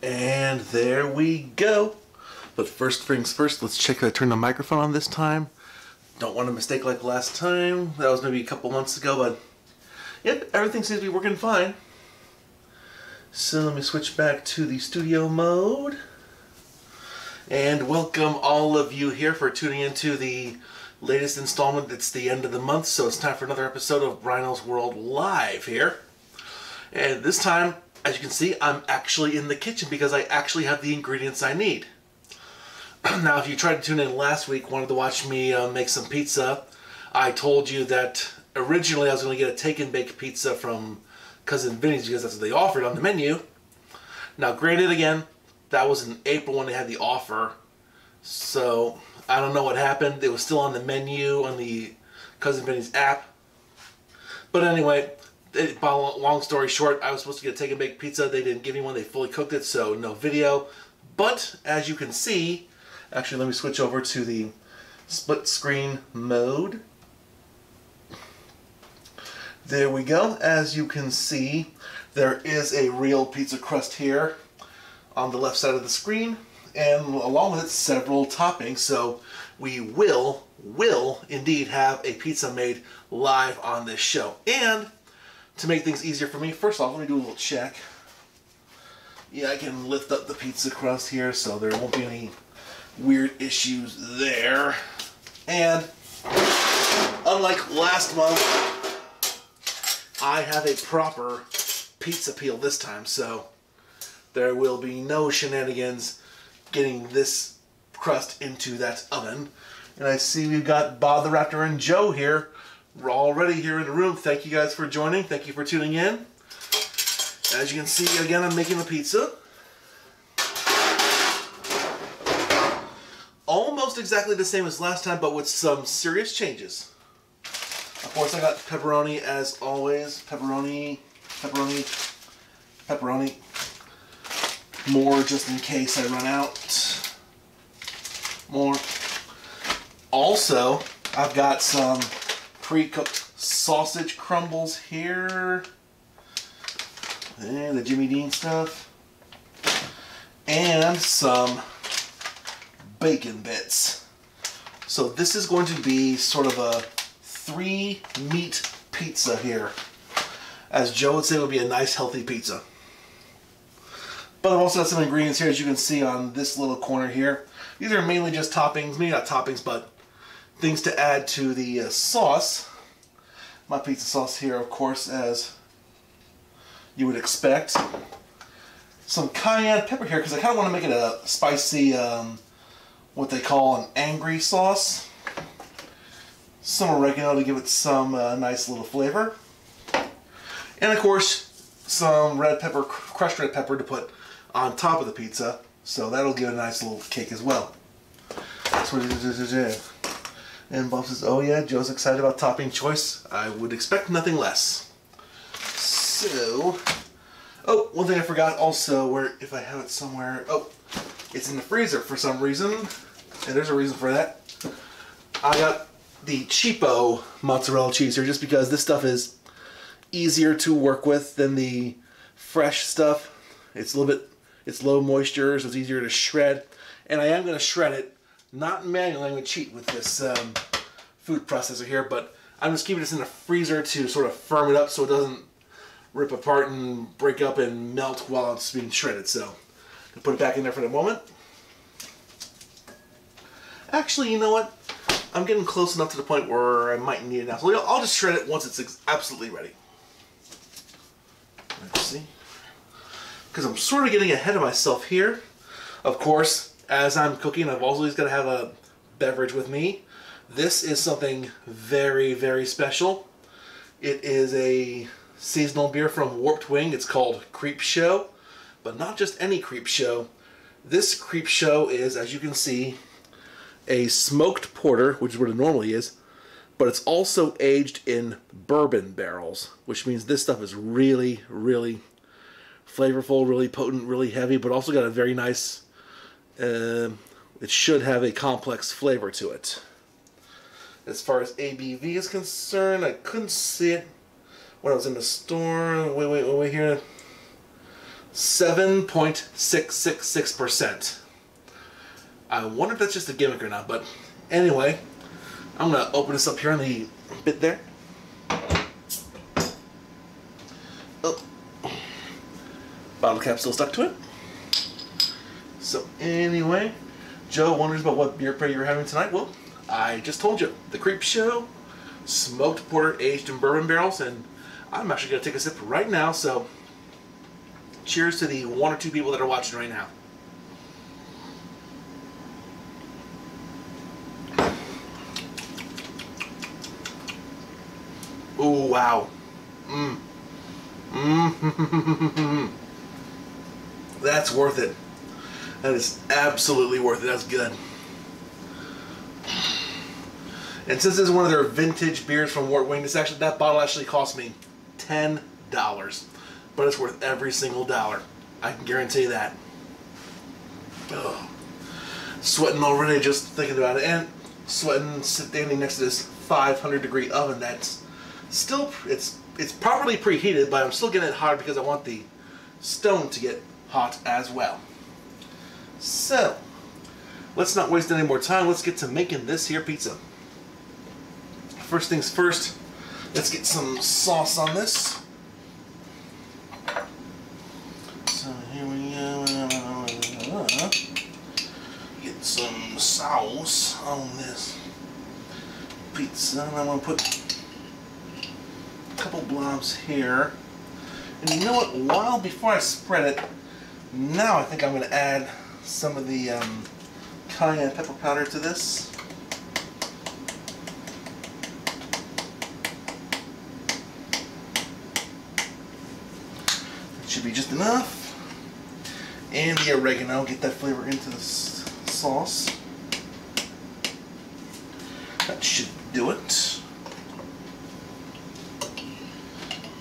And there we go. But first things first, let's check if I turned the microphone on this time. Don't want a mistake like last time. That was maybe a couple months ago, but yep, everything seems to be working fine. So let me switch back to the studio mode. And welcome all of you here for tuning into the latest installment. It's the end of the month, so it's time for another episode of Bryno's World Live here. And this time, as you can see, I'm actually in the kitchen because I actually have the ingredients I need. Now, if you tried to tune in last week, wanted to watch me make some pizza, I told you that originally I was going to get a take-and-bake pizza from Cousin Vinny's because that's what they offered on the menu. Now, granted, again, that was in April when they had the offer, so I don't know what happened. It was still on the menu on the Cousin Vinny's app. But anyway, long story short, I was supposed to get a take-and-bake pizza. They didn't give me one. They fully cooked it, so no video. But as you can see, actually let me switch over to the split screen mode. There we go. As you can see, there is a real pizza crust here on the left side of the screen, and along with it, several toppings. So we will indeed have a pizza made live on this show. And to make things easier for me, first off, let me do a little check. Yeah, I can lift up the pizza crust here, so there won't be any weird issues there. And unlike last month, I have a proper pizza peel this time, so there will be no shenanigans getting this crust into that oven. And I see we've got Bob the Raptor and Joe here. We're already here in the room. Thank you guys for joining. Thank you for tuning in. As you can see, again, I'm making the pizza. Almost exactly the same as last time, but with some serious changes. Of course, I got pepperoni as always. Pepperoni. More just in case I run out. More. Also, I've got some pre-cooked sausage crumbles here. And the Jimmy Dean stuff. And some bacon bits. So this is going to be sort of a 3-meat pizza here. As Joe would say, it would be a nice healthy pizza. But I've also got some ingredients here, as you can see on this little corner here. These are mainly just toppings, maybe not toppings, but things to add to the sauce. My pizza sauce here, of course, as you would expect. Some cayenne pepper here, because I kind of want to make it a spicy, what they call an angry sauce. Some oregano to give it some nice little flavor. And of course, some red pepper, crushed red pepper to put on top of the pizza. So that'll give it a nice little cake as well. That's what it is. And Bob says, oh yeah, Joe's excited about topping choice. I would expect nothing less. So, oh, one thing I forgot also, where if I have it somewhere, oh, it's in the freezer for some reason. And there's a reason for that. I got the cheapo mozzarella cheese here just because this stuff is easier to work with than the fresh stuff. It's a little bit, it's low moisture, so it's easier to shred. And I am going to shred it, not manually. I'm going to cheat with this food processor here, but I'm just keeping this in the freezer to sort of firm it up so it doesn't rip apart and break up and melt while it's being shredded. So I'll put it back in there for the moment. Actually, you know what? I'm getting close enough to the point where I might need it now. So I'll just shred it once it's absolutely ready. Let's see. Because I'm sort of getting ahead of myself here. Of course, as I'm cooking, I've always got to have a beverage with me. This is something very, very special. It is a seasonal beer from Warped Wing. It's called Creep Show. But not just any Creep Show. This Creep Show is, as you can see, a smoked porter, which is what it normally is, but it's also aged in bourbon barrels, which means this stuff is really, really flavorful, really potent, really heavy, but also got a very nice, it should have a complex flavor to it. As far as ABV is concerned, I couldn't see it when I was in the store. Wait here. 7.666%. I wonder if that's just a gimmick or not, but anyway, I'm going to open this up here on the bit there. Oh, bottle cap still stuck to it. So anyway, Joe wonders about what beer party you're having tonight. Well, I just told you, the Creep Show, smoked porter aged in bourbon barrels, and I'm actually going to take a sip right now, so cheers to the 1 or 2 people that are watching right now. Oh, wow. That's worth it. That is absolutely worth it. That's good. And since this is one of their vintage beers from Wort Wing, that bottle actually cost me $10. But it's worth every single dollar. I can guarantee that. Ugh. Sweating already just thinking about it. And sweating standing next to this 500-degree oven that's still, it's properly preheated, but I'm still getting it hot because I want the stone to get hot as well. So, let's not waste any more time. Let's get to making this here pizza. First things first, let's get some sauce on this. So here we go. Get some sauce on this pizza, and I'm going to put a couple blobs here. And you know what? Before I spread it, now I think I'm going to add some of the cayenne pepper powder to this. Should be just enough. And the oregano, get that flavor into the sauce. That should do it.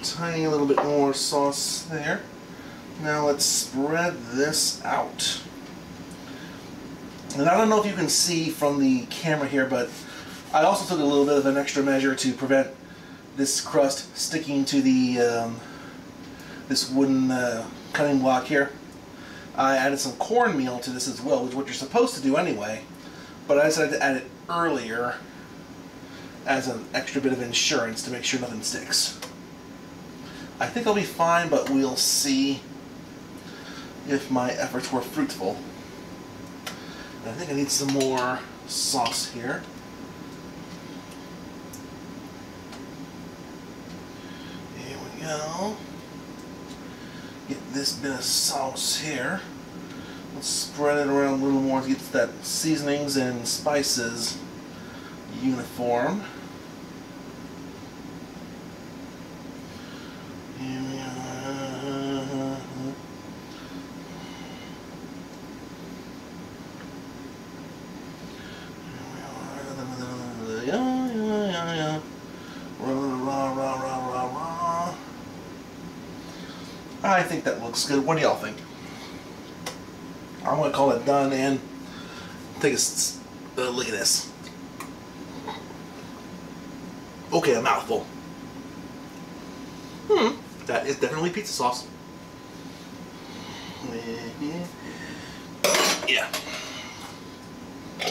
Tiny little bit more sauce there. Now let's spread this out. And I don't know if you can see from the camera here, but I also took a little bit of an extra measure to prevent this crust sticking to the this wooden cutting block here. I added some cornmeal to this as well, which is what you're supposed to do anyway, but I decided to add it earlier as an extra bit of insurance to make sure nothing sticks. I think I'll be fine, but we'll see if my efforts were fruitful. And I think I need some more sauce here. Here we go. Get this bit of sauce here. Let's spread it around a little more to get that seasonings and spices uniform. Here we are. I think that looks good. What do y'all think? I'm going to call it done and take a look at this. Okay, a mouthful. That is definitely pizza sauce. Yeah. I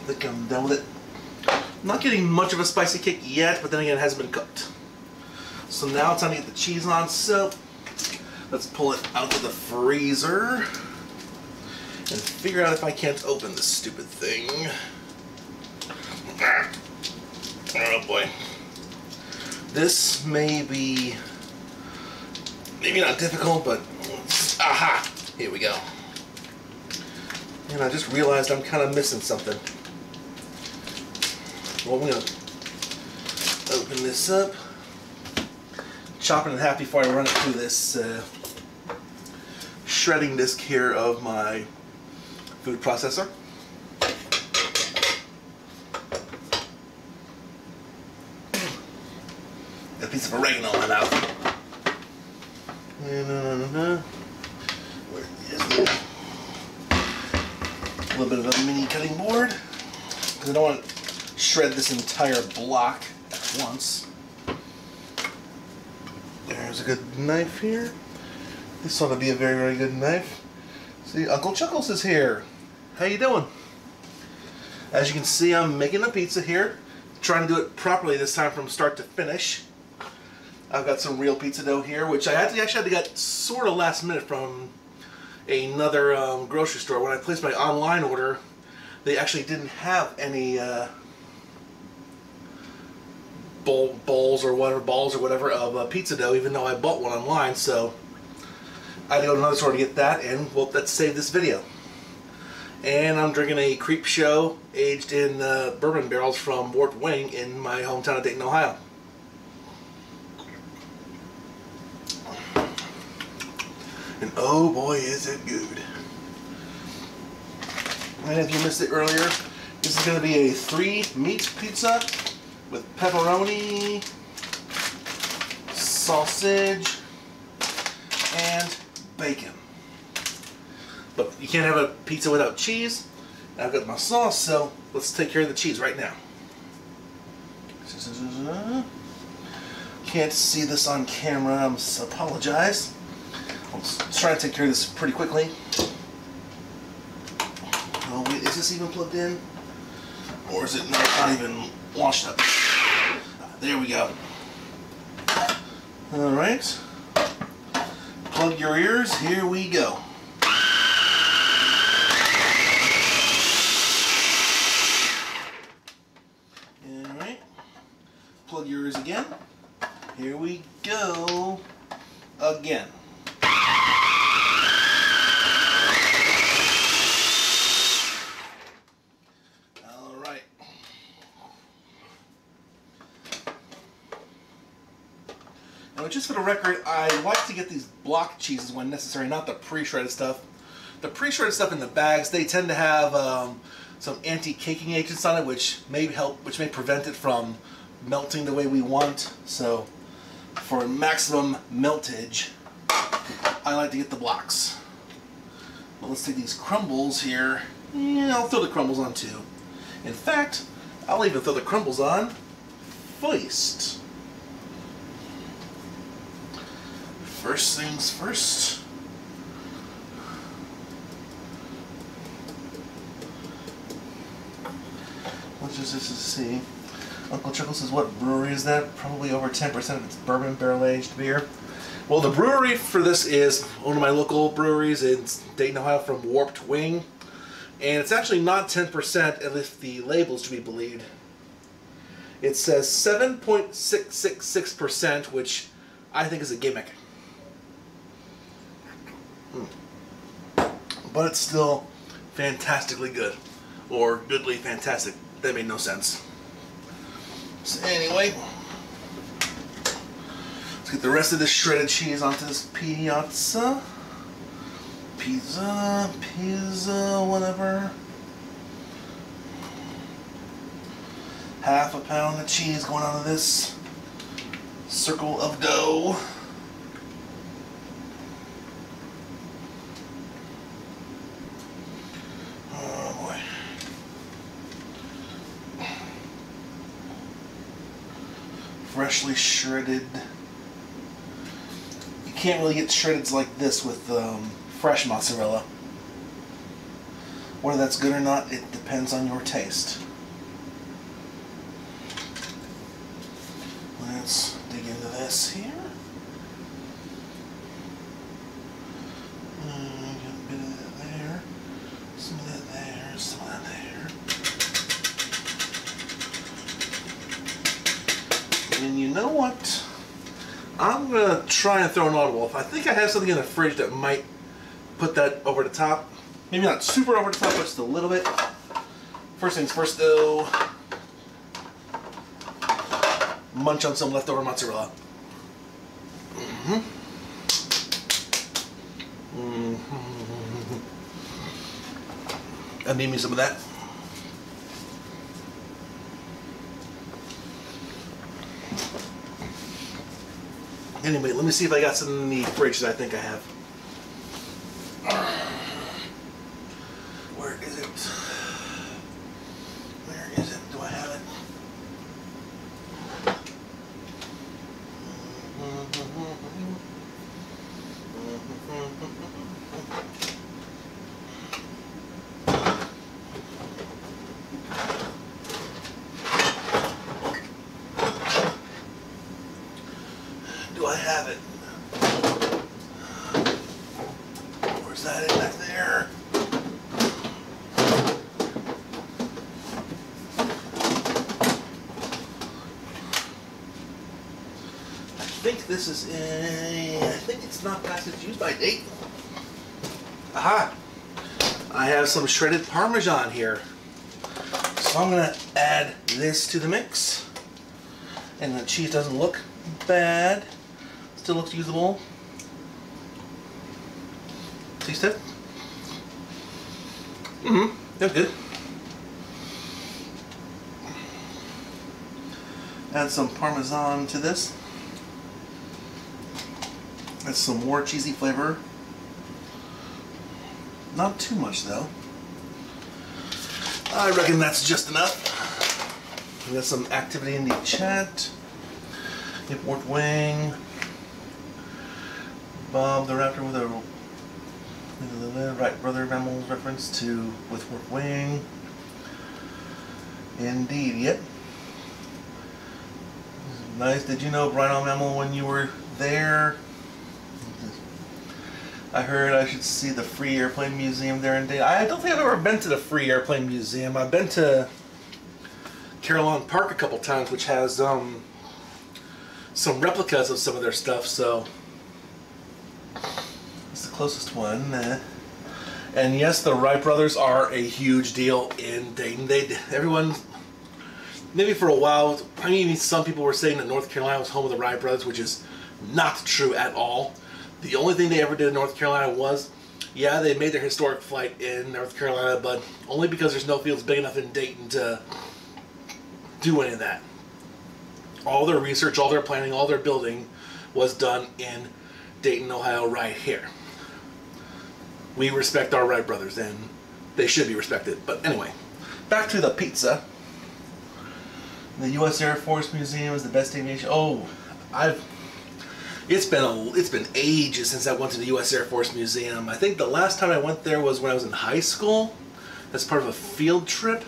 think I'm done with it. I'm not getting much of a spicy kick yet, but then again, it hasn't been cooked. So now it's time to get the cheese on, so let's pull it out of the freezer and figure out if I can't open this stupid thing. Oh boy. This may be maybe not difficult, but aha! Here we go. And I just realized I'm kind of missing something. Well, we're going to open this up. Chop it in half before I run it through this shredding disc here of my food processor. A piece of oregano in my mouth. Where is it? A little bit of a mini cutting board, because I don't want to shred this entire block at once. There's a good knife here. This ought to be a very, very good knife. See, Uncle Chuckles is here. How you doing? As you can see, I'm making a pizza here. Trying to do it properly this time from start to finish. I've got some real pizza dough here, which I actually had to get sort of last minute from another grocery store. When I placed my online order, they actually didn't have any balls or whatever of pizza dough, even though I bought one online. So I had to go to another store to get that, and well, let's save this video. And I'm drinking a Creep Show aged in bourbon barrels from Warped Wing in my hometown of Dayton, Ohio. And oh boy, is it good. And if you missed it earlier, this is going to be a 3-meat pizza with pepperoni, sausage, and bacon. But you can't have a pizza without cheese. I've got my sauce, so let's take care of the cheese right now. Can't see this on camera, I apologize. Let's try to take care of this pretty quickly. Oh wait, is this even plugged in? Or is it not even washed up? There we go. Alright. Plug your ears, here we go. Alright. Plug your ears again. Here we go. Again. Now, just for the record, I like to get these block cheeses when necessary, not the pre-shredded stuff. The pre-shredded stuff in the bags, they tend to have some anti-caking agents on it, which may prevent it from melting the way we want. So, for maximum meltage, I like to get the blocks. Well, let's take these crumbles here. Yeah, I'll throw the crumbles on too. In fact, I'll even throw the crumbles on first. First things first. Let's just see. Uncle Chuckles says, what brewery is that? Probably over 10% of its bourbon barrel-aged beer. Well, the brewery for this is one of my local breweries in Dayton, Ohio, from Warped Wing. And it's actually not 10%, if the label is to be believed. It says 7.666%, which I think is a gimmick. But it's still fantastically good. Or goodly fantastic. That made no sense. So anyway, let's get the rest of this shredded cheese onto this pizza, whatever. Half a pound of cheese going onto this circle of dough. Freshly shredded. You can't really get shreddeds like this with fresh mozzarella. Whether that's good or not, it depends on your taste. Let's dig into this here. Get a bit of that there, some of that there, some of that there. And you know what? I'm going to try and throw an audible. I think I have something in the fridge that might put that over the top. Maybe not super over the top, but just a little bit. First things first, though. Munch on some leftover mozzarella. I need me some of that. Anyway, let me see if I got something in the fridge that I think I have. Where is it? Where is it? Do I have it? have it. Where's that in back there? I think this is I think it's not past its use by date. Aha! I have some shredded Parmesan here. So I'm gonna add this to the mix. And the cheese doesn't look bad. Still looks usable. Taste it? They're good. Add some Parmesan to this. Add some more cheesy flavor. Not too much though. I reckon that's just enough. We got some activity in the chat. Newport Wing. Bob the Raptor with a Wright brother mammal reference to with Newport Wing. Indeed, yep. Nice. Did you know Bryno mammal when you were there? I heard I should see the Free Airplane Museum there in Dayton. I don't think I've ever been to the Free Airplane Museum. I've been to Carillon Park a couple times, which has some replicas of some of their stuff, so it's the closest one. And yes, the Wright brothers are a huge deal in Dayton. Everyone, maybe for a while, I mean, some people were saying that North Carolina was home of the Wright brothers, which is not true at all. The only thing they ever did in North Carolina was, yeah, they made their historic flight in North Carolina, but only because there's no fields big enough in Dayton to do any of that. All their research, all their planning, all their building was done in Dayton, Ohio, right here. We respect our Wright brothers, and they should be respected. But anyway, back to the pizza. The U.S. Air Force Museum is the best aviation. Oh, it's been ages since I went to the U.S. Air Force Museum. I think the last time I went there was when I was in high school, as part of a field trip.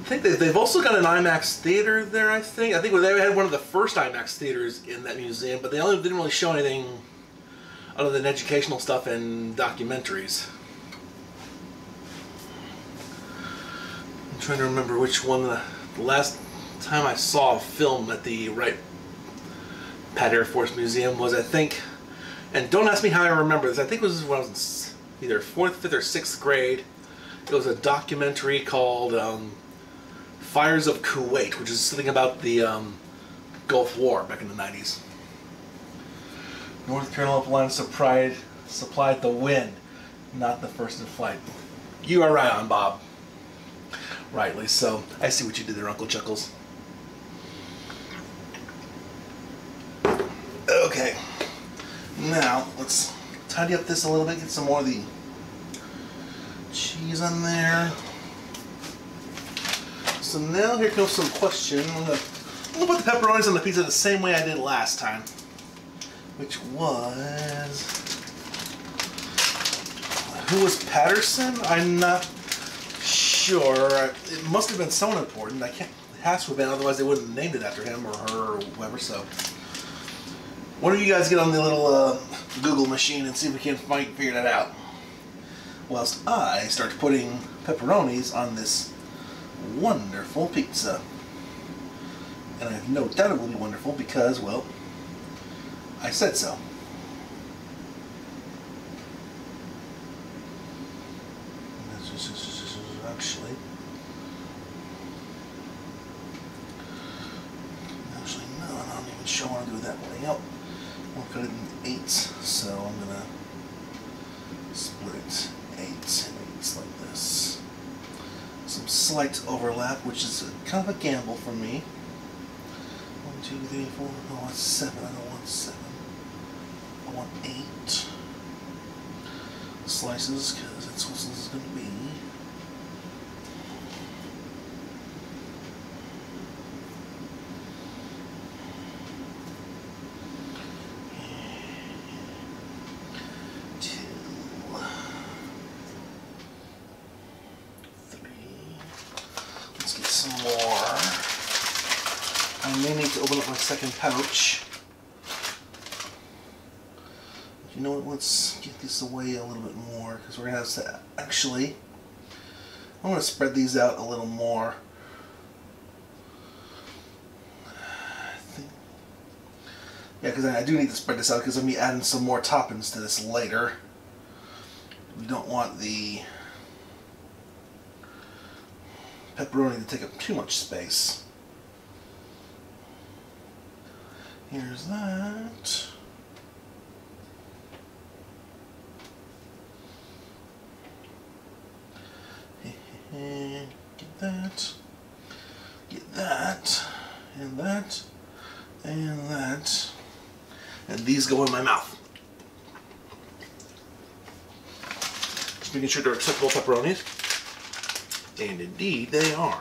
I think they've also got an IMAX theater there. I think they had one of the first IMAX theaters in that museum, but they didn't really show anything other than educational stuff and documentaries. I'm trying to remember which one the last time I saw a film at the Pat Air Force Museum was, I think, and don't ask me how I remember this, I think it was when I was in either 4th, 5th, or 6th grade. It was a documentary called Fires of Kuwait, which is something about the Gulf War back in the 90s. North Carolina supplied the wind, not the first in flight. You are right on, Bob. Rightly so. I see what you did there, Uncle Chuckles. Okay, now let's tidy up this a little bit, get some more of the cheese on there. So now here comes some question. I'm gonna put the pepperonis on the pizza the same way I did last time, which was, who was Patterson? I'm not sure. It must have been someone important. It has to have been, otherwise they wouldn't have named it after him or her or whoever. So why don't you guys get on the little Google machine and see if we can figure that out, whilst I start putting pepperonis on this wonderful pizza. And I have no doubt it will be wonderful because, well, I said so. Actually, no, I'm not even sure I want to do it that way. Nope. We'll cut it in 8s, so I'm gonna split it 8s like this. Some slight overlap, which is kind of a gamble for me. 1, 2, 3, 4. I want 7. I don't want 7. I want 8 slices because that's what this is going to be. I may need to open up my second pouch. You know what, let's get this away a little bit more, because we're going to have to actually, I'm going to spread these out a little more. Yeah, because I do need to spread this out, because I'm going to be adding some more toppings to this later. We don't want the pepperoni to take up too much space. Here's that. Get that. Get that. And that. And that. And these go in my mouth. Just making sure they're acceptable pepperonis. And indeed they are.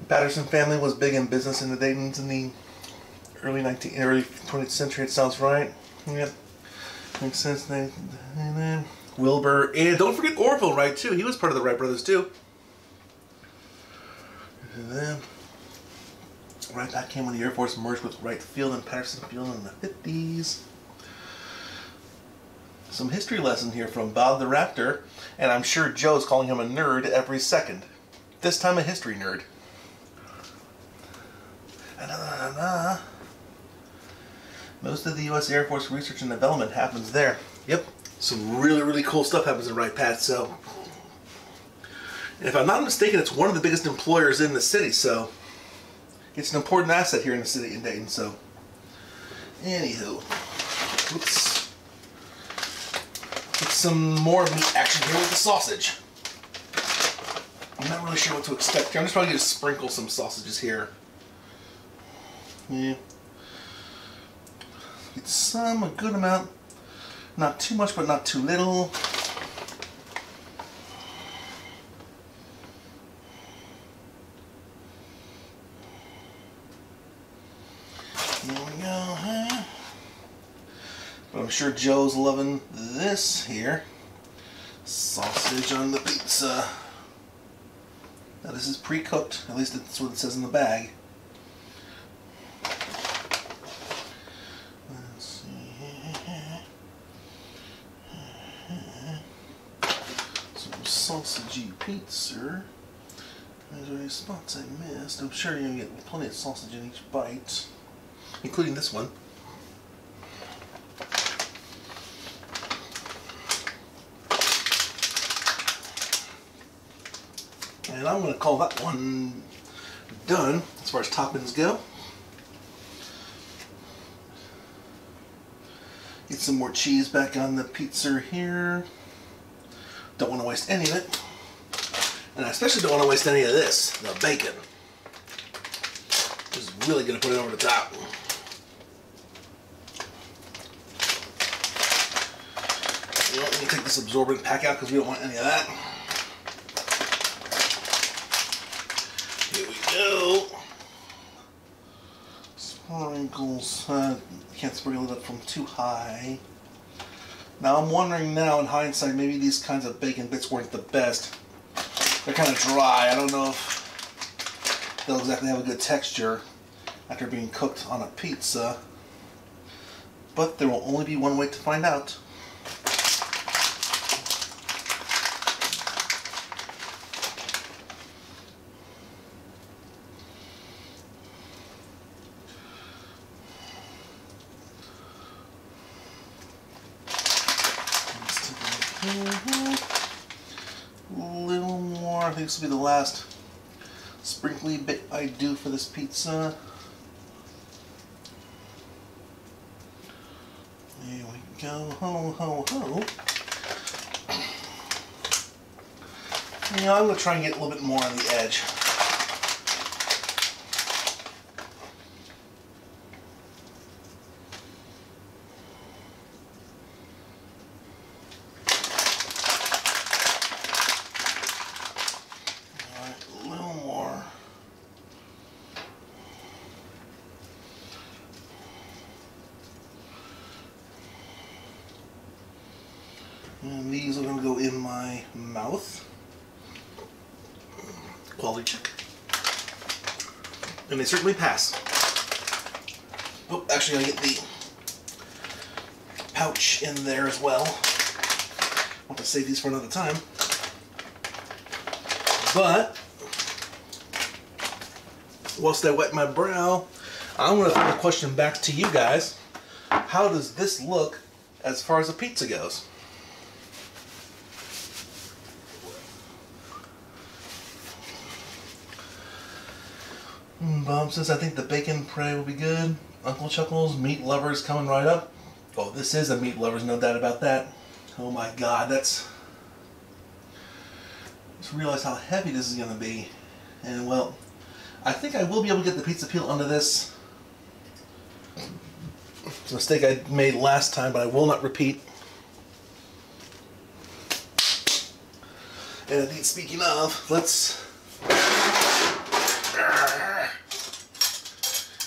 Patterson family was big in business in the Daytons in the early 20th century. It sounds right. Yep, makes sense. Wilbur, and don't forget Orville Wright too. He was part of the Wright brothers too. And then Wright back came when the Air Force merged with Wright Field and Patterson Field in the 50s. Some history lesson here from Bob the Raptor, and I'm sure Joe's calling him a nerd every second. This time a history nerd. Most of the U.S. Air Force research and development happens there. Yep, some really cool stuff happens in Wright Pat. So, and if I'm not mistaken, it's one of the biggest employers in the city. So, it's an important asset here in the city in Dayton. So, anywho, oops, get some more meat action here with the sausage. I'm not really sure what to expect here. I'm just probably going to sprinkle some sausages here. Yeah. Get some, a good amount. Not too much, but not too little. There we go. But I'm sure Joe's loving this here. Sausage on the pizza. Now this is pre-cooked. At least that's what it says in the bag. Sausagey pizza. There's any spots I missed. I'm sure you're going to get plenty of sausage in each bite, including this one. And I'm going to call that one done as far as toppings go. Get some more cheese back on the pizza here. Don't want to waste any of it. And I especially don't want to waste any of this, the bacon. Just really going to put it over the top. You know, let me take this absorbent pack out because we don't want any of that. Here we go. Sprinkles. Can't sprinkle it up from too high. Now I'm wondering now in hindsight, maybe these kinds of bacon bits weren't the best. They're kind of dry. I don't know if they'll exactly have a good texture after being cooked on a pizza. But there will only be one way to find out. A little more. I think this will be the last sprinkly bit I do for this pizza. There we go. Ho, ho, ho. Yeah, I'm going to try and get a little bit more on the edge. And these are going to go in my mouth. Quality check. And they certainly pass. Oh, actually I get the pouch in there as well. I want to save these for another time. But whilst I wet my brow, I'm going to throw the question back to you guys. How does this look as far as a pizza goes? Bob says, I think the bacon puree will be good. Uncle Chuckles, meat lovers coming right up. Oh, this is a meat lovers, no doubt about that. Oh my God, that's... Just realize how heavy this is going to be. And well, I think I will be able to get the pizza peel under this. It's a mistake I made last time, but I will not repeat. And indeed, speaking of, let's...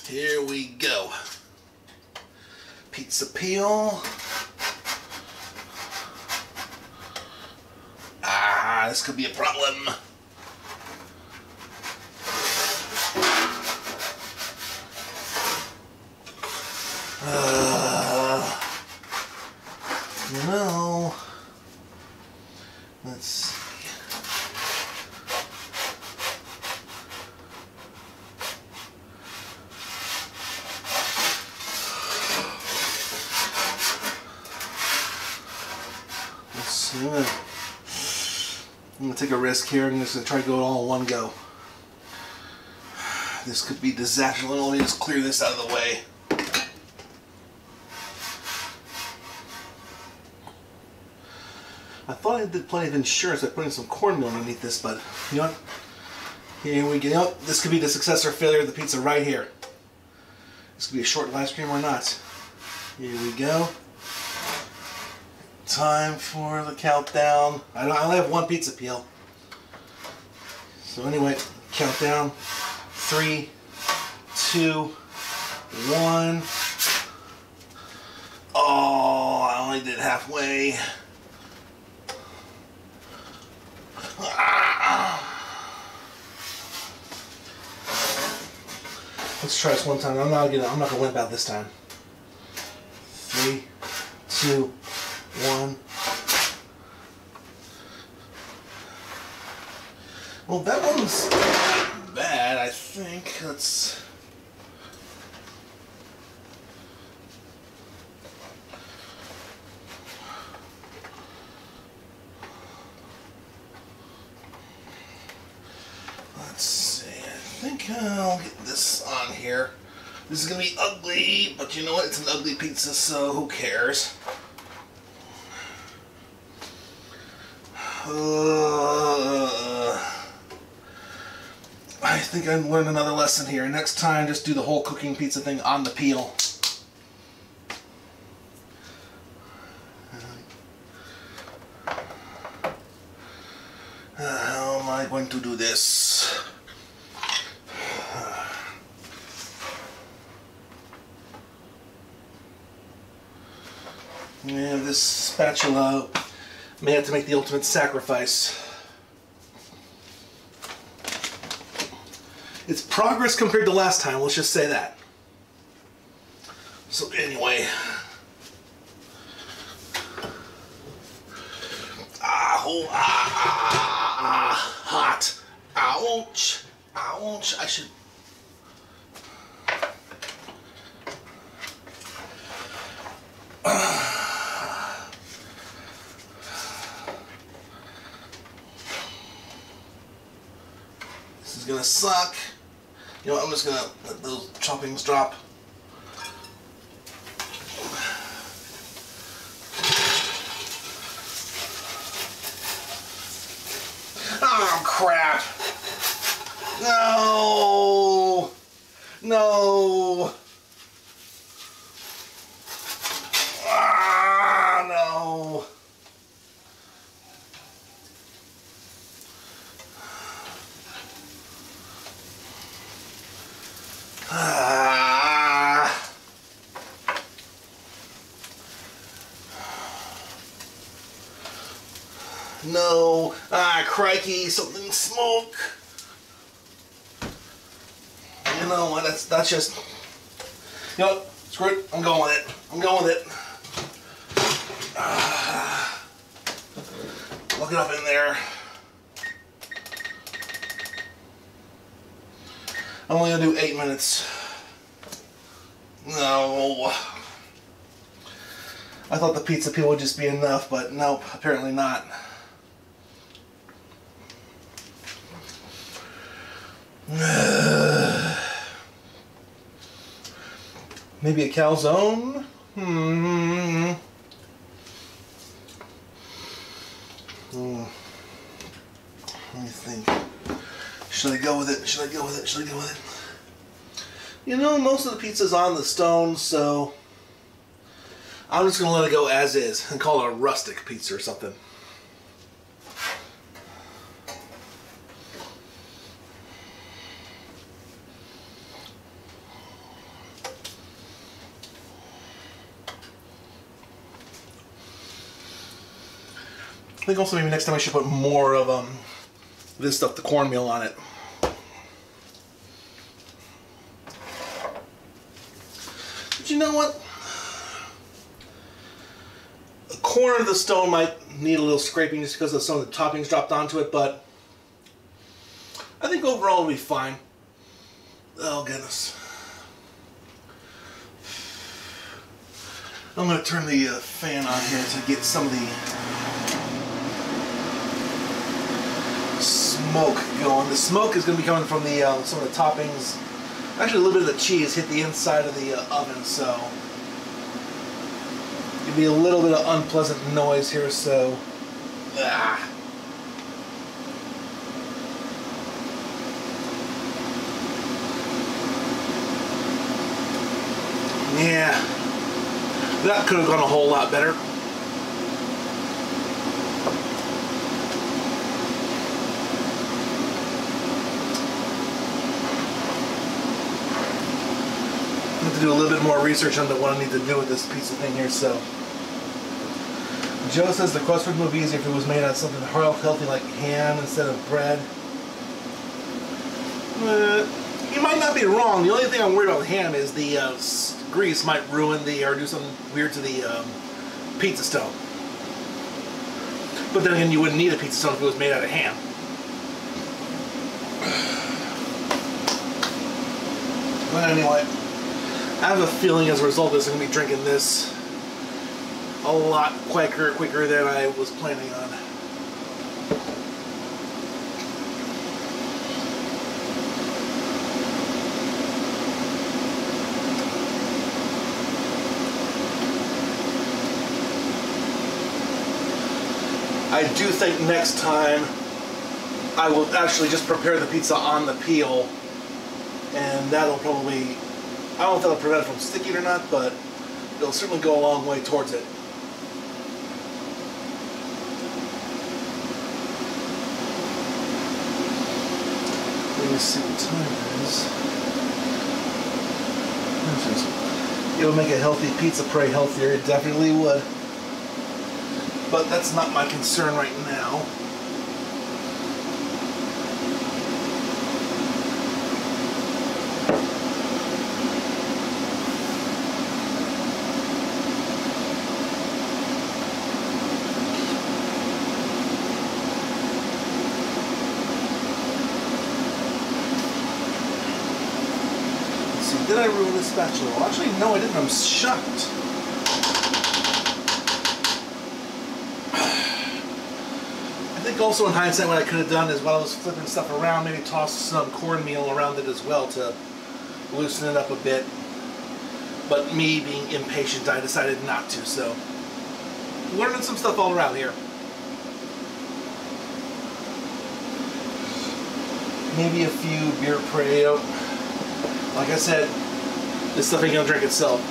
Here we go. Pizza peel. Ah, this could be a problem. No. Let's see. I'm going to take a risk here. I'm just going to try to go it all in one go. This could be disastrous. Let me just clear this out of the way. I thought I did plenty of insurance by putting some cornmeal underneath this, but you know what? Here we go. You know what? This could be the success or failure of the pizza right here. This could be a short live stream or not. Here we go. Time for the countdown. I only have one pizza peel. So anyway, countdown. 3, 2, 1. Oh, I only did halfway. Let's try this one time. I'm not gonna wimp out this time. 3, 2, 1. Well, that one's not bad, I think. Let's... Let's see. I think I'll get this on here. This is going to be ugly, but you know what? It's an ugly pizza, so who cares? I think I learned another lesson here. Next time, just do the whole cooking pizza thing on the peel. How am I going to do this? Yeah, this spatula may have to make the ultimate sacrifice. It's progress compared to last time, let's just say that. So anyway. Hot. Ouch. Ouch. I should... This is gonna suck. You know what, I'm just gonna let those toppings drop. Oh crap! No! No! Ah, no! No. Ah, crikey, something smoke. You know what? That's just. You know what? Screw it. I'm going with it. I'm going with it. Look it up in there. I'm only gonna do 8 minutes. No. I thought the pizza peel would just be enough, but nope, apparently not. Maybe a calzone? Let me think. Should I go with it? Should I go with it? Should I go with it? You know, most of the pizza's on the stone, so I'm just going to let it go as is and call it a rustic pizza or something. I think also maybe next time I should put more of this stuff, the cornmeal, on it. But you know what? A corner of the stone might need a little scraping just because of some of the toppings dropped onto it, but I think overall it'll be fine. Oh goodness. I'm going to turn the fan on here to get some of the smoke going. The smoke is going to be coming from the some of the toppings. Actually, a little bit of the cheese hit the inside of the oven, so it'll be a little bit of unpleasant noise here. So, yeah, that could have gone a whole lot better. I have to do a little bit more research on what I need to do with this pizza thing here. So, Joe says the crust would move easier if it was made out of something healthy like ham instead of bread. You might not be wrong. The only thing I'm worried about with ham is the grease might ruin or do something weird to the pizza stone. But then again, you wouldn't need a pizza stone if it was made out of ham. But anyway, I have a feeling as a result of this, I'm going to be drinking this a lot quicker than I was planning on. I do think next time I will actually just prepare the pizza on the peel, and that'll probably, I don't know if that'll prevent it from sticking or not, but it'll certainly go a long way towards it. Let me see what time it is. It would make a healthy pizza pray healthier. It definitely would. But that's not my concern right now. Let's see, did I ruin the spatula? Well, actually, no, I didn't. I'm shocked. I think also in hindsight what I could have done is while I was flipping stuff around, maybe toss some cornmeal around it as well to loosen it up a bit. But me being impatient, I decided not to, so learning some stuff all around here. Maybe a few beer Bryno. Like I said, this stuff ain't gonna drink itself.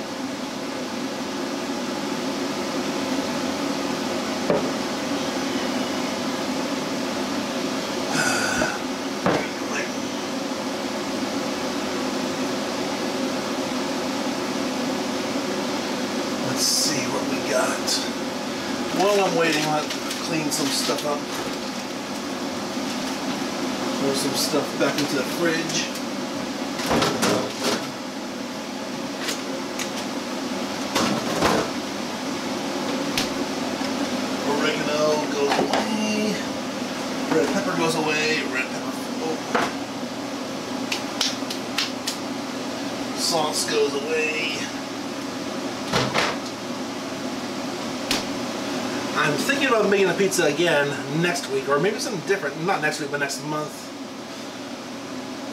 Let's see what we got. While I'm waiting, I'll clean some stuff up. Pour some stuff back into the fridge. sauce goes away. I'm thinking about making a pizza again next week, or maybe something different. Not next week, but next month.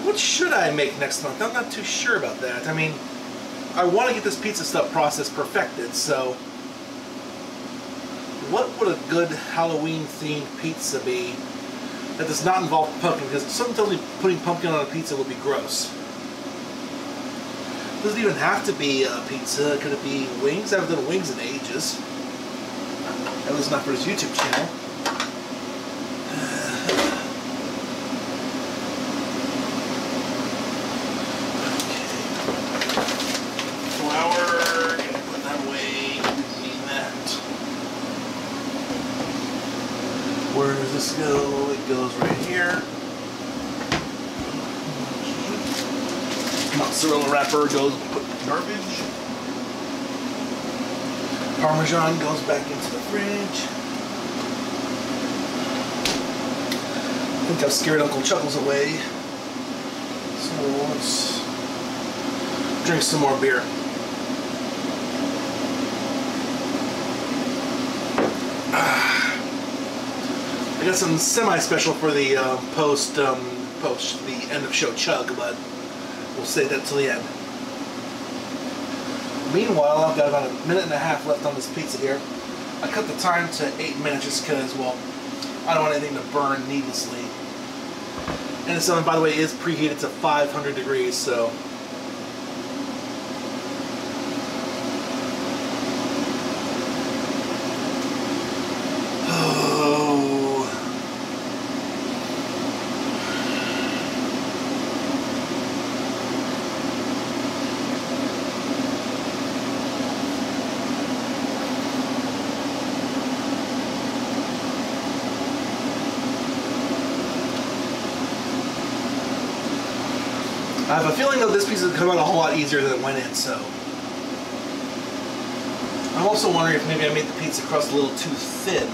What should I make next month? I'm not too sure about that. I mean, I want to get this pizza stuff process perfected, so what would a good Halloween-themed pizza be that does not involve pumpkin? Because something tells me putting pumpkin on a pizza would be gross. It doesn't even have to be a pizza. Could it be wings? I haven't done wings in ages. At least not for his YouTube channel. Flour, gonna put that away. Need that. Where does this go? It goes right here. Mozzarella wrapper goes put in the garbage. Parmesan goes back into the fridge. I think I've scared Uncle Chuckles away. So let's drink some more beer. I got some semi-special for the post the end of show chug, but we'll save that till the end. Meanwhile, I've got about a minute and a half left on this pizza here. I cut the time to 8 minutes just because, well, I don't want anything to burn needlessly. And this oven, by the way, is preheated to 500 degrees, so... I have a feeling that this pizza will come out a whole lot easier than it went in, so... I'm also wondering if maybe I made the pizza crust a little too thin,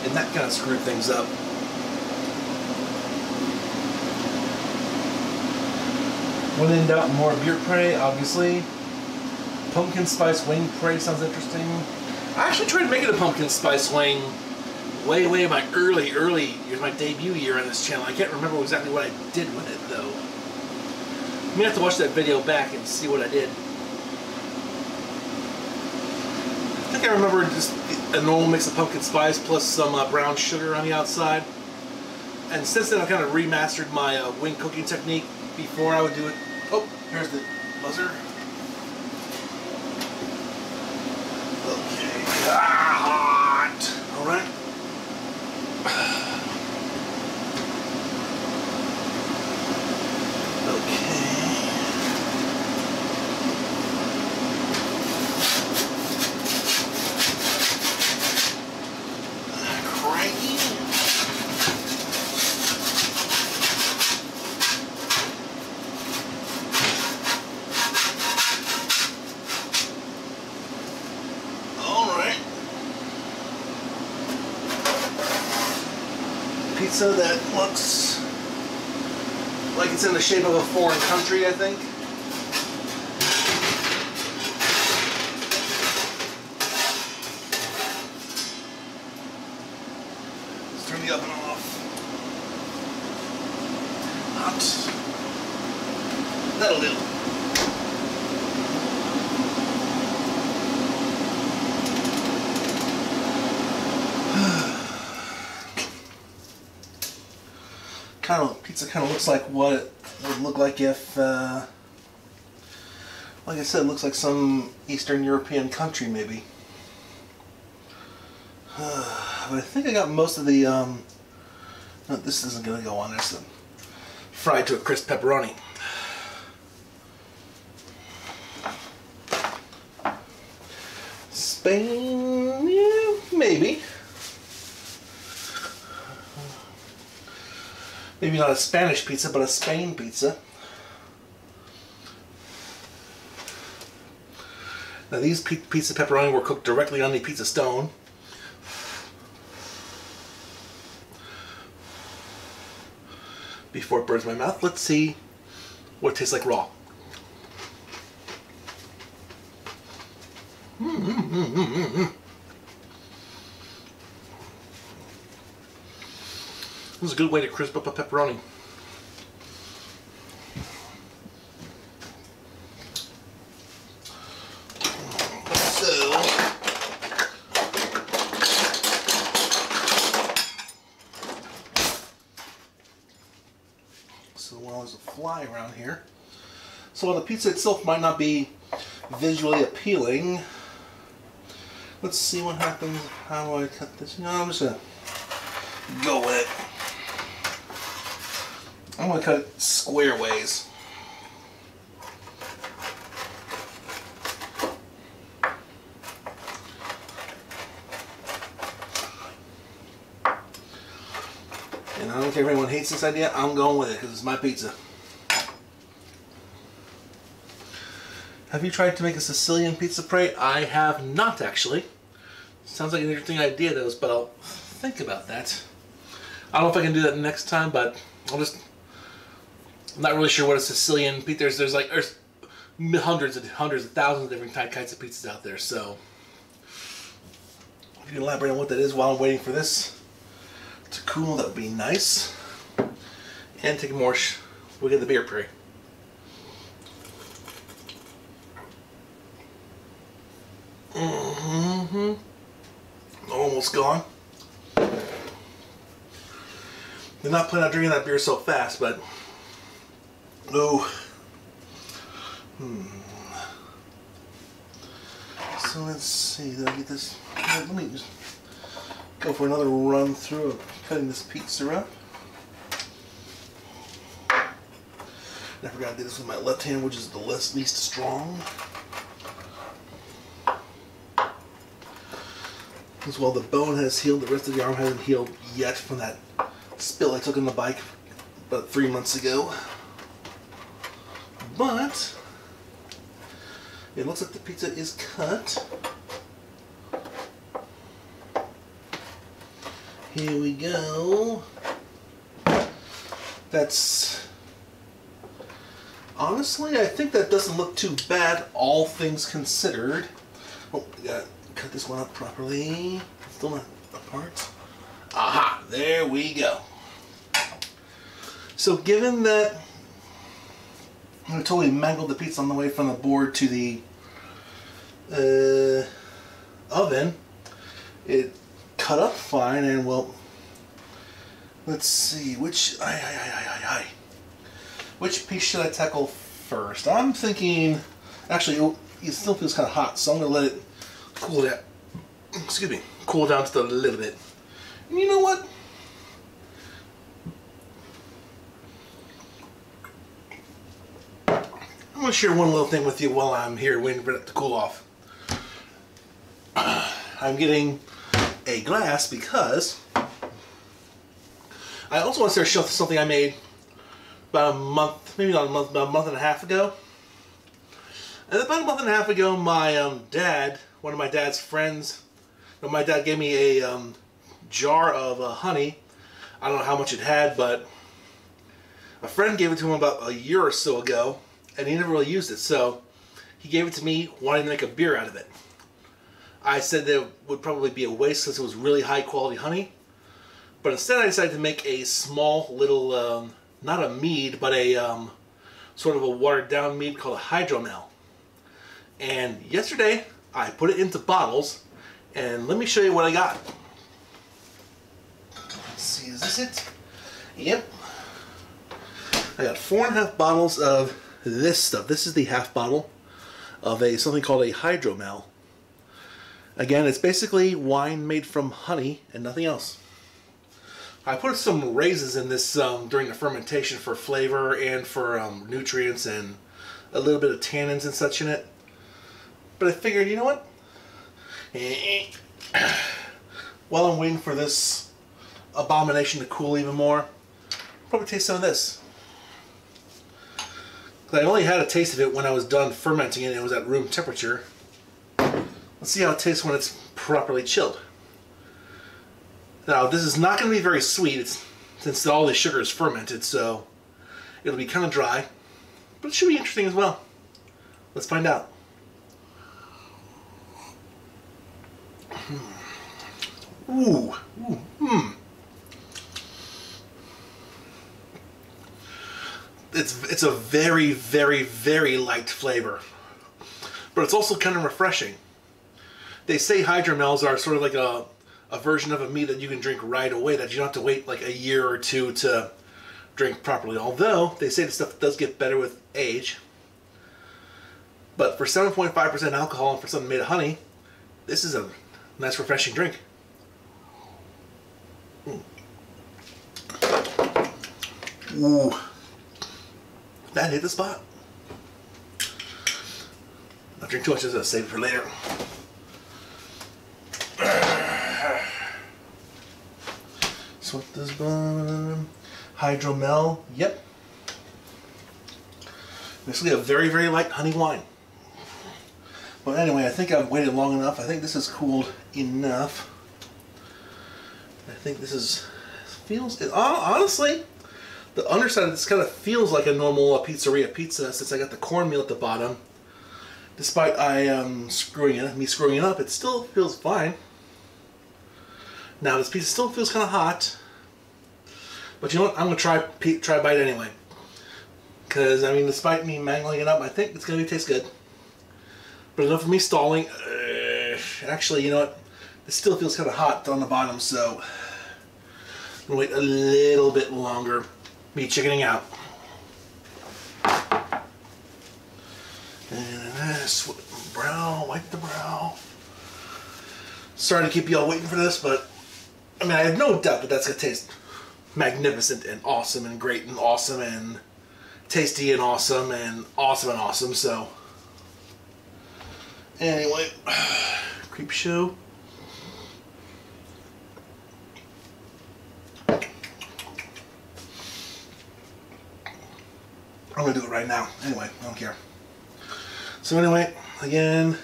and that kind of screwed things up. When in doubt, more beer puree, obviously. Pumpkin spice wing puree sounds interesting. I actually tried making a pumpkin spice wing way in my early years, my debut year on this channel. I can't remember exactly what I did with it, though. I'm gonna have to watch that video back and see what I did. I think I remember just a normal mix of pumpkin spice plus some brown sugar on the outside. And since then I've kind of remastered my wing cooking technique. Before I would do it. Oh, here's the buzzer. Okay. Hot. All right. Pizza that looks like it's in the shape of a foreign country, I think. Let's turn the oven off. Hot. That'll do. Pizza kind of looks like what it would look like if, like I said, it looks like some Eastern European country maybe. But I think I got most of the, no, this isn't going to go on. There's the fried to a crisp pepperoni. Spain, yeah, maybe. Maybe not a Spanish pizza, but a Spain pizza. Now these pizza pepperoni were cooked directly on the pizza stone. Before it burns my mouth, let's see what it tastes like raw. This is a good way to crisp up a pepperoni. So while there's a fly around here, so while the pizza itself might not be visually appealing, let's see what happens. How do I cut this? No, I'm just gonna go with it. I'm gonna cut it square ways. And I don't care if anyone hates this idea, I'm going with it because it's my pizza. Have you tried to make a Sicilian pizza pray? I have not, actually. Sounds like an interesting idea, though, but I'll think about that. I don't know if I can do that next time, but I'm not really sure what a Sicilian pizza. There's hundreds of thousands of different kinds of pizzas out there. So if you can elaborate on what that is while I'm waiting for this to cool, that would be nice. And take more. We'll get the beer pray. Almost gone. They're not planning on drinking that beer so fast, but oh. So let's see. Did I get this? Let me just go for another run through of cutting this pizza up. And I forgot to do this with my left hand, which is the least strong. As well, the bone has healed, the rest of the arm hasn't healed yet from that spill I took on the bike about 3 months ago. But it looks like the pizza is cut. Here we go. That's... honestly, I think that doesn't look too bad, all things considered. Oh, we gotta cut this one up properly. Still not apart. Aha! There we go. So given that I totally mangled the pizza on the way from the board to the oven, it cut up fine, and well, let's see, which piece should I tackle first? I'm thinking, actually, it still feels kind of hot, so I'm going to let it cool down. Excuse me, cool down just a little bit. And you know what? I'm going to share one little thing with you while I'm here waiting for it to cool off. I'm getting a glass because I also want to share something I made about a month, maybe not a month, about a month and a half ago. And about a month and a half ago, my dad, one of my dad's friends, my dad gave me a jar of honey. I don't know how much it had, but a friend gave it to him about a year or so ago, and he never really used it. So he gave it to me, wanting to make a beer out of it. I said that it would probably be a waste since it was really high quality honey. But instead I decided to make a small little, not a mead, but a sort of a watered down mead called a hydromel. And yesterday I put it into bottles, and let me show you what I got. Let's see, is this it? Yep. I got 4.5 bottles of this stuff. This is the half bottle of something called a hydromel. Again, it's basically wine made from honey and nothing else. I put some raisins in this during the fermentation for flavor and for nutrients and a little bit of tannins and such in it. But I figured, you know what? While I'm waiting for this abomination to cool even more, I'll probably taste some of this. I only had a taste of it when I was done fermenting it and it was at room temperature. Let's see how it tastes when it's properly chilled. Now, this is not going to be very sweet since all the sugar is fermented, so it'll be kind of dry, but it should be interesting as well. Let's find out. Ooh. It's a very, very, very light flavor, but it's also kind of refreshing. They say hydromels are sort of like a version of a meat that you can drink right away, that you don't have to wait like a year or two to drink properly. Although they say the stuff does get better with age. But for 7.5% alcohol and for something made of honey, this is a nice refreshing drink. Ooh. That hit the spot. Not drink too much, just save it for later. So what does hydromel? Yep. Basically a very, very light honey wine. But anyway, I think I've waited long enough. I think this is cooled enough. I think this is honestly, the underside of this kind of feels like a normal pizzeria pizza, since I got the cornmeal at the bottom. Despite me screwing it up, it still feels fine. Now this pizza still feels kind of hot, but you know what? I'm gonna try bite anyway. Because I mean, despite me mangling it up, I think it's gonna taste good. But enough of me stalling. Actually, you know what? It still feels kind of hot on the bottom, so I'm gonna wait a little bit longer. Me chickening out. And brow, wipe the brow. Sorry to keep y'all waiting for this, but I mean, I have no doubt that that's gonna taste magnificent and awesome and great and awesome and tasty and awesome and awesome and awesome. So anyway, creep show. I'm gonna do it right now. Anyway, I don't care. So anyway, again,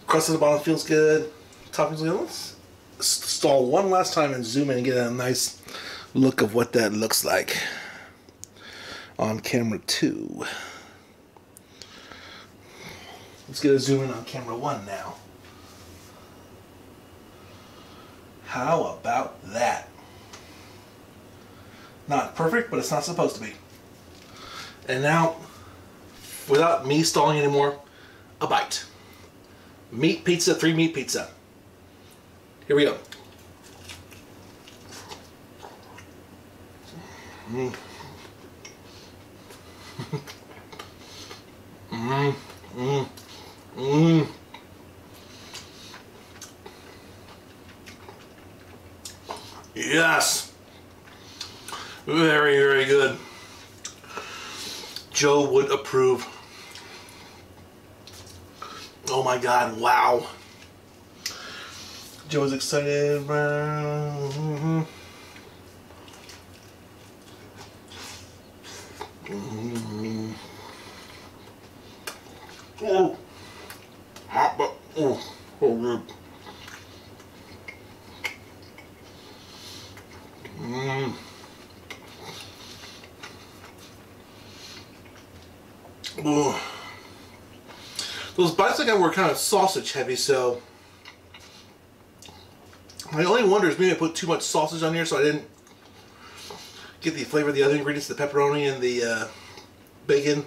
crust at the bottom feels good. Toppings, let's stall one last time and zoom in and get a nice look of what that looks like on camera 2. Let's get a zoom in on camera 1 now. How about that? Not perfect, but it's not supposed to be. And now, without me stalling anymore, a bite. Meat pizza, 3 meat pizza. Here we go. Yes. Very, very good. Joe would approve. Oh my God, wow. Joe's excited. Oh, hot, but so good. Ooh. Those bites again were kind of sausage heavy, so my only wonder is maybe I put too much sausage on here, so I didn't get the flavor of the other ingredients, the pepperoni and the bacon.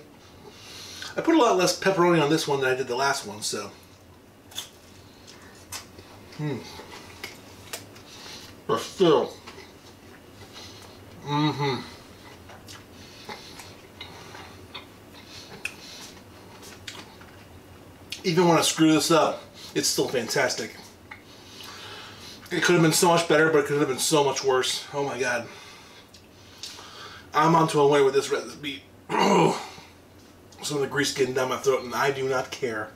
I put a lot less pepperoni on this one than I did the last one, so. But still. Even when I screw this up, it's still fantastic. It could have been so much better, but it could have been so much worse. Oh my God. I'm onto a winner with this recipe. Some of the grease getting down my throat, and I do not care.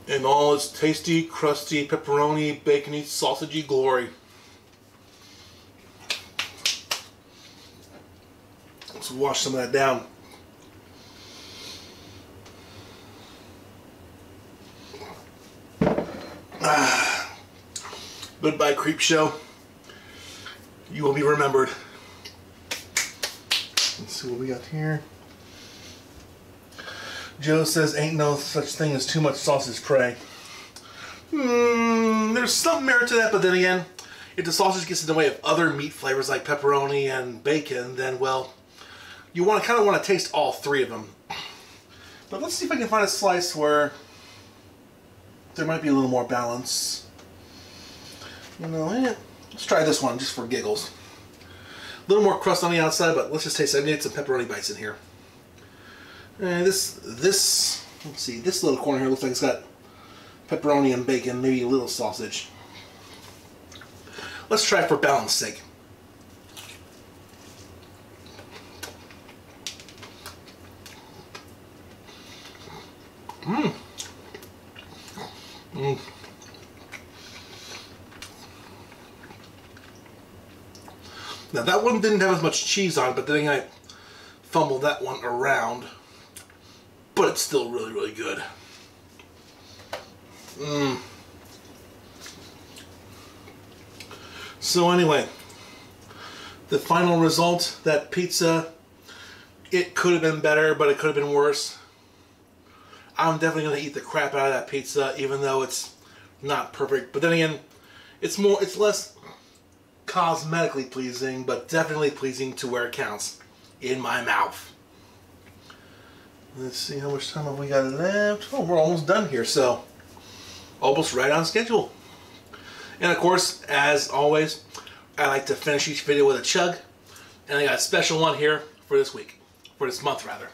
In all its tasty, crusty, pepperoni, bacony, sausagey glory. Let's wash some of that down. Goodbye, creep show. You will be remembered. Let's see what we got here. Joe says, ain't no such thing as too much sausage prey. There's some merit to that, but then again, if the sausage gets in the way of other meat flavors like pepperoni and bacon, then, well, you kind of want to taste all three of them. But let's see if I can find a slice where there might be a little more balance. You know, let's try this one just for giggles. A little more crust on the outside, but let's just taste it. I need some pepperoni bites in here. And let's see, this little corner here looks like it's got pepperoni and bacon, maybe a little sausage. Let's try it for balance sake. Now that one didn't have as much cheese on it, but then I fumbled that one around. But it's still really, really good. So anyway, the final result, that pizza, it could have been better, but it could have been worse. I'm definitely going to eat the crap out of that pizza, even though it's not perfect. But then again, it's less cosmetically pleasing, but definitely pleasing to where it counts, in my mouth. Let's see, how much time have we got left? Oh, we're almost done here, so almost right on schedule. And of course, as always, I like to finish each video with a chug, and I got a special one here for this week, for this month rather.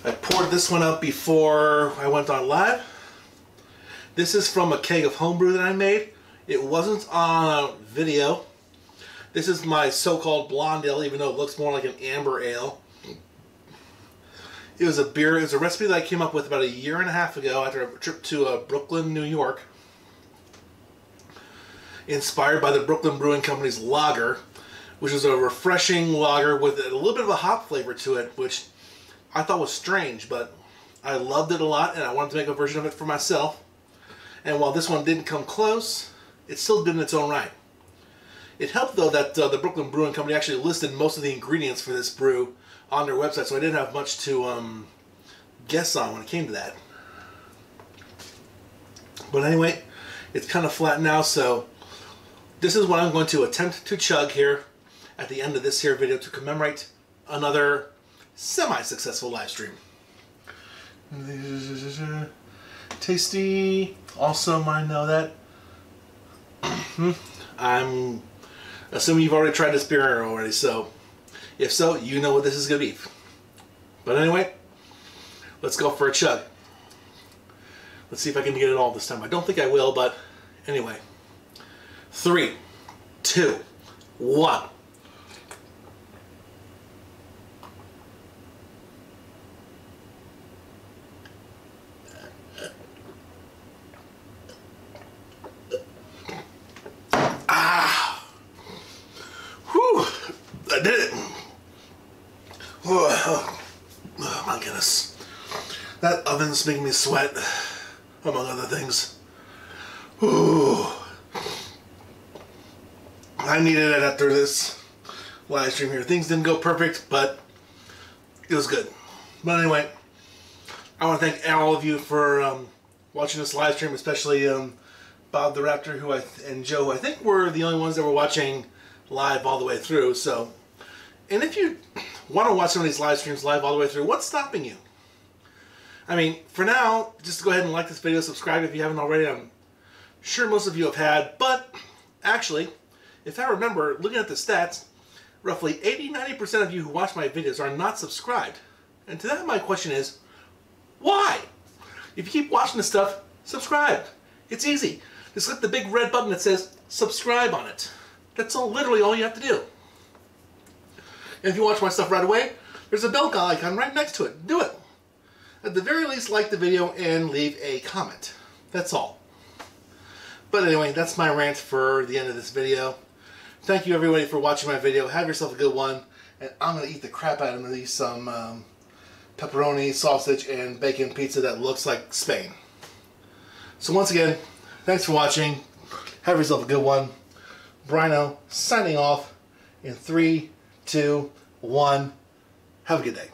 I poured this one out before I went on live. This is from a keg of homebrew that I made. It wasn't on video. This is my so-called blonde ale, even though it looks more like an amber ale. It was a beer. It was a recipe that I came up with about 1.5 years ago after a trip to Brooklyn, New York. Inspired by the Brooklyn Brewing Company's lager, which is a refreshing lager with a little bit of a hop flavor to it, which I thought was strange, but I loved it a lot, and I wanted to make a version of it for myself. And while this one didn't come close, it's still good in its own right. It helped, though, that the Brooklyn Brewing Company actually listed most of the ingredients for this brew on their website, so I didn't have much to guess on when it came to that. But anyway, it's kind of flat now, so this is what I'm going to attempt to chug here at the end of this here video to commemorate another semi-successful live stream. Tasty. Also, might know that. I'm assuming you've already tried this beer already, so if so, you know what this is going to be. But anyway, let's go for a chug. Let's see if I can get it all this time. I don't think I will, but anyway. 3, 2, 1. I did it. Oh my goodness. That oven's making me sweat, among other things. Ooh. I needed it after this live stream here. Things didn't go perfect, but it was good. But anyway, I want to thank all of you for watching this live stream, especially Bob the Raptor and Joe, who I think were the only ones that were watching live all the way through. So, and if you want to watch some of these live streams live all the way through, what's stopping you? I mean, for now, just go ahead and like this video, subscribe if you haven't already. I'm sure most of you have had, but actually, if I remember, looking at the stats, roughly 80-90% of you who watch my videos are not subscribed. And to that, my question is, why? If you keep watching this stuff, subscribe. It's easy. Just click the big red button that says subscribe on it. That's literally all you have to do. And if you watch my stuff right away, there's a bell icon right next to it. Do it. At the very least, like the video and leave a comment. That's all. But anyway, that's my rant for the end of this video. Thank you everybody for watching my video. Have yourself a good one. And I'm going to eat the crap out of these some pepperoni, sausage, and bacon pizza that looks like Spain. So once again, thanks for watching. Have yourself a good one. Bryno signing off in 3, 2, 1. Have a good day.